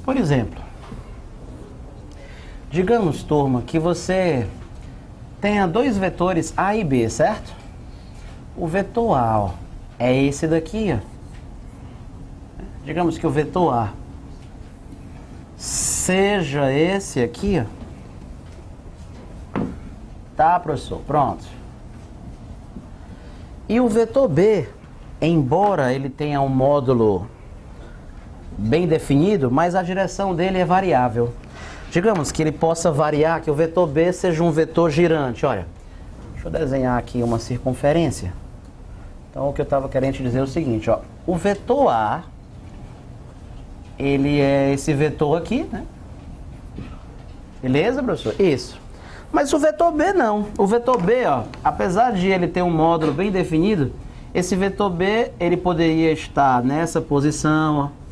Por exemplo, digamos, turma, que você tenha dois vetores A e B, certo? O vetor A, ó, é esse daqui, ó. Digamos que o vetor A seja esse aqui, ó. Tá, professor? Pronto. E o vetor B, embora ele tenha um módulo bem definido, mas a direção dele é variável. Digamos que ele possa variar, que o vetor B seja um vetor girante. Olha, deixa eu desenhar aqui uma circunferência. Então, o que eu estava querendo te dizer é o seguinte, ó. O vetor A, ele é esse vetor aqui, né? Beleza, professor? Isso. Mas o vetor B não. O vetor B, ó, apesar de ele ter um módulo bem definido, esse vetor B, ele poderia estar nessa posição, ó.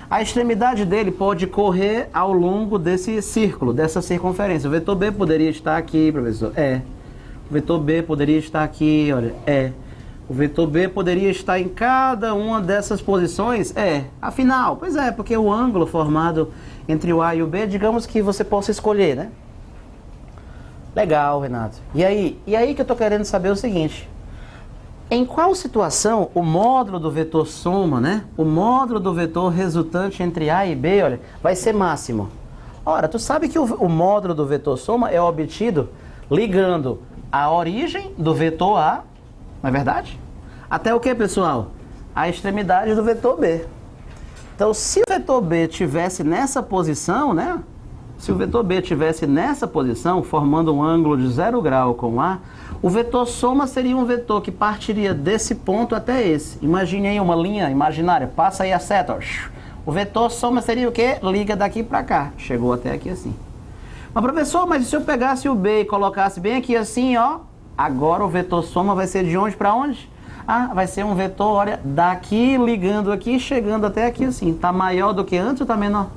A extremidade dele pode correr ao longo desse círculo, dessa circunferência. O vetor B poderia estar aqui, professor. É. O vetor B poderia estar aqui, olha. É. O vetor B poderia estar em cada uma dessas posições? É. Afinal, pois é, porque o ângulo formado entre o A e o B, digamos que você possa escolher, né? Legal, Renato. E aí que eu estou querendo saber o seguinte. Em qual situação o módulo do vetor soma, né? O módulo do vetor resultante entre A e B, olha, vai ser máximo. Ora, tu sabe que o módulo do vetor soma é obtido ligando a origem do vetor A, não é verdade? Até o que, pessoal? A extremidade do vetor B. Então, se o vetor B tivesse nessa posição, né? Se o vetor B tivesse nessa posição, formando um ângulo de 0 grau com A, o vetor soma seria um vetor que partiria desse ponto até esse. Imagine aí uma linha imaginária, passa aí a seta. Ó. O vetor soma seria o quê? Liga daqui para cá. Chegou até aqui assim. Mas professor, mas se eu pegasse o B e colocasse bem aqui assim, ó, agora o vetor soma vai ser de onde para onde? Ah, vai ser um vetor, olha, daqui ligando aqui, chegando até aqui assim. Tá maior do que antes ou tá menor?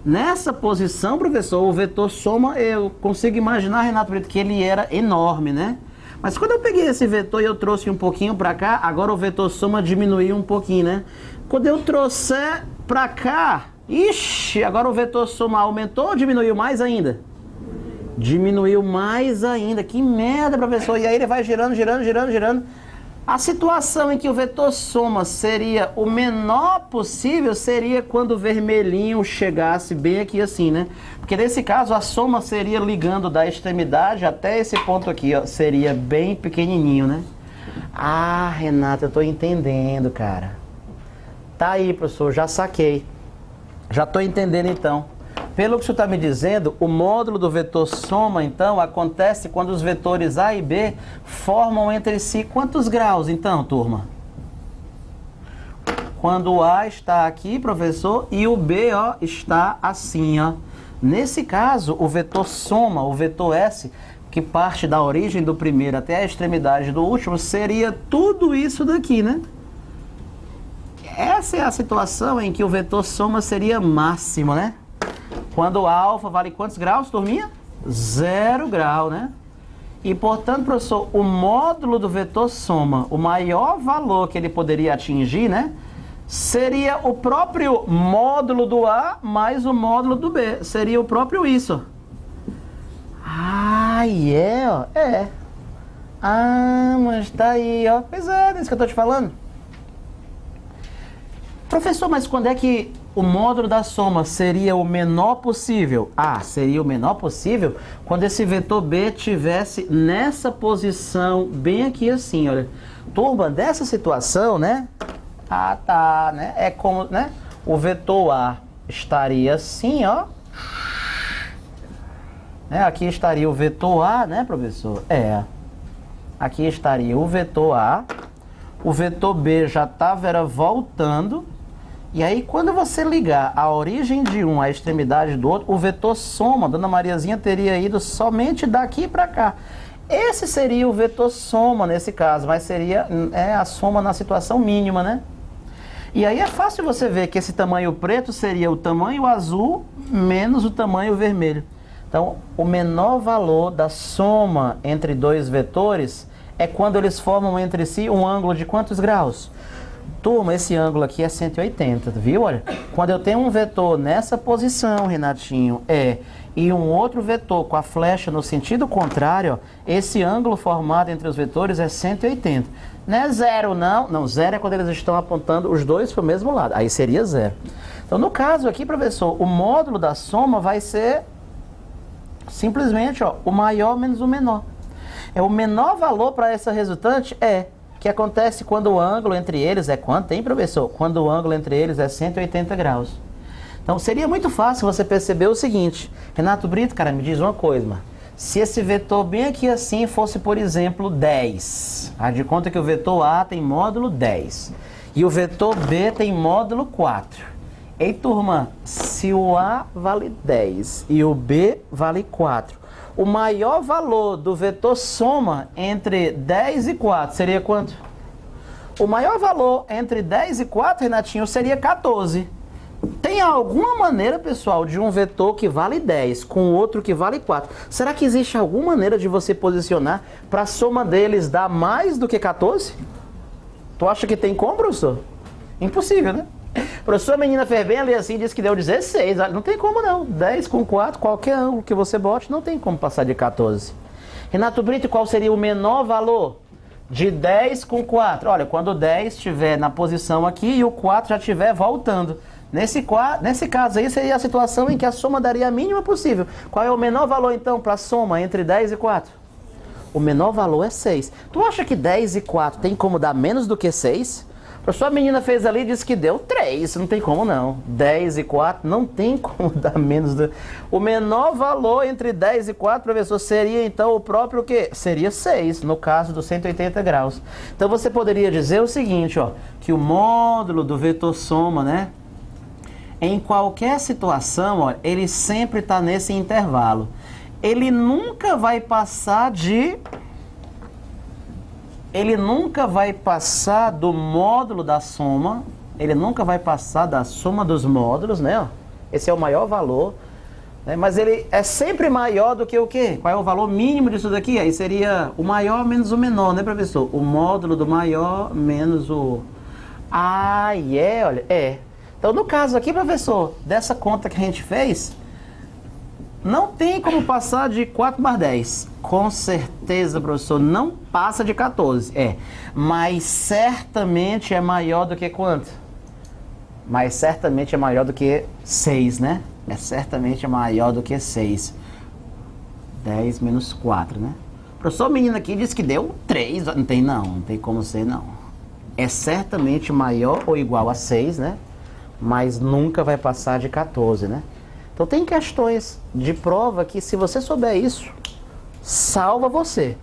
Nessa posição, professor, o vetor soma, eu consigo imaginar, Renato Brito, que ele era enorme, né? Mas quando eu peguei esse vetor e eu trouxe um pouquinho para cá, agora o vetor soma diminuiu um pouquinho, né? Quando eu trouxer para cá, ixi, agora o vetor soma aumentou ou diminuiu mais ainda? Diminuiu mais ainda. Que merda, professor. E aí ele vai girando, girando, girando, girando. A situação em que o vetor soma seria o menor possível seria quando o vermelhinho chegasse bem aqui assim, né? Porque nesse caso a soma seria ligando da extremidade até esse ponto aqui, ó. Seria bem pequenininho, né? Ah, Renata, eu tô entendendo, cara. Tá aí, professor, já saquei. Já tô entendendo então. Pelo que você está me dizendo, o módulo do vetor soma, então, acontece quando os vetores A e B formam entre si quantos graus, então, turma? Quando o A está aqui, professor, e o B, ó, está assim, ó. Nesse caso, o vetor soma, o vetor S, que parte da origem do primeiro até a extremidade do último, seria tudo isso daqui, né? Essa é a situação em que o vetor soma seria máximo, né? Quando o alfa vale quantos graus, turminha? 0 grau, né? E, portanto, professor, o módulo do vetor soma, o maior valor que ele poderia atingir, né? Seria o próprio módulo do A mais o módulo do B. Seria o próprio isso. Ah, é, ó. É. Ah, mas tá aí, ó. Pois é, isso que eu tô te falando. Professor, mas quando é que o módulo da soma seria o menor possível? Ah, seria o menor possível quando esse vetor B tivesse nessa posição, bem aqui assim, olha. Turma, dessa situação, né? Ah, tá, né? É como, né? O vetor A estaria assim, ó. Né? Aqui estaria o vetor A, né, professor? É. Aqui estaria o vetor A. O vetor B já estava voltando. E aí, quando você ligar a origem de um à extremidade do outro, o vetor soma, Dona Mariazinha teria ido somente daqui para cá. Esse seria o vetor soma nesse caso, mas seria a soma na situação mínima, né? E aí é fácil você ver que esse tamanho preto seria o tamanho azul menos o tamanho vermelho. Então, o menor valor da soma entre dois vetores é quando eles formam entre si um ângulo de quantos graus? Turma, esse ângulo aqui é 180, viu? Olha, quando eu tenho um vetor nessa posição, Renatinho, e um outro vetor com a flecha no sentido contrário, ó, esse ângulo formado entre os vetores é 180. Não é zero, não. Não, zero é quando eles estão apontando os dois para o mesmo lado. Aí seria zero. Então, no caso aqui, professor, o módulo da soma vai ser simplesmente, ó, o maior menos o menor. O menor valor para essa resultante que acontece quando o ângulo entre eles é quanto, hein, professor? Quando o ângulo entre eles é 180 graus. Então, seria muito fácil você perceber o seguinte. Renato Brito, cara, me diz uma coisa, mano. Se esse vetor bem aqui assim fosse, por exemplo, 10. De conta que o vetor A tem módulo 10. E o vetor B tem módulo 4. Ei, turma, se o A vale 10 e o B vale 4, o maior valor do vetor soma entre 10 e 4 seria quanto? O maior valor entre 10 e 4, Renatinho, seria 14. Tem alguma maneira, pessoal, de um vetor que vale 10 com outro que vale 4? Será que existe alguma maneira de você posicionar para a soma deles dar mais do que 14? Tu acha que tem como, professor? Impossível, né? Professor, a menina fez bem ali assim, disse que deu 16. Não tem como não. 10 com 4, qualquer ângulo que você bote, não tem como passar de 14. Renato Brito, qual seria o menor valor de 10 com 4? Olha, quando o 10 estiver na posição aqui e o 4 já estiver voltando. Nesse caso aí seria a situação em que a soma daria a mínima possível. Qual é o menor valor então para a soma entre 10 e 4? O menor valor é 6. Tu acha que 10 e 4 tem como dar menos do que 6? A sua menina fez ali e disse que deu 3, não tem como não. 10 e 4 não tem como dar menos do... O menor valor entre 10 e 4, professor, seria então o próprio o quê? Seria 6, no caso dos 180 graus. Então você poderia dizer o seguinte, ó, que o módulo do vetor soma, né? Em qualquer situação, ó, ele sempre está nesse intervalo. Ele nunca vai passar de... Ele nunca vai passar do módulo da soma, ele nunca vai passar da soma dos módulos, né? Esse é o maior valor, né? Mas ele é sempre maior do que o quê? Qual é o valor mínimo disso daqui? Aí seria o maior menos o menor, né, professor? O módulo do maior menos o... olha, Então, no caso aqui, professor, dessa conta que a gente fez, não tem como passar de 4 mais 10. Com certeza, professor, não passa de 14. Mas certamente é maior do que quanto? Mas certamente é maior do que 6, né? Certamente é maior do que 6. 10 menos 4, né? O professor menino aqui disse que deu 3. Não tem como ser, não. É certamente maior ou igual a 6, né? Mas nunca vai passar de 14, né? Então tem questões de prova que, se você souber isso, salva você.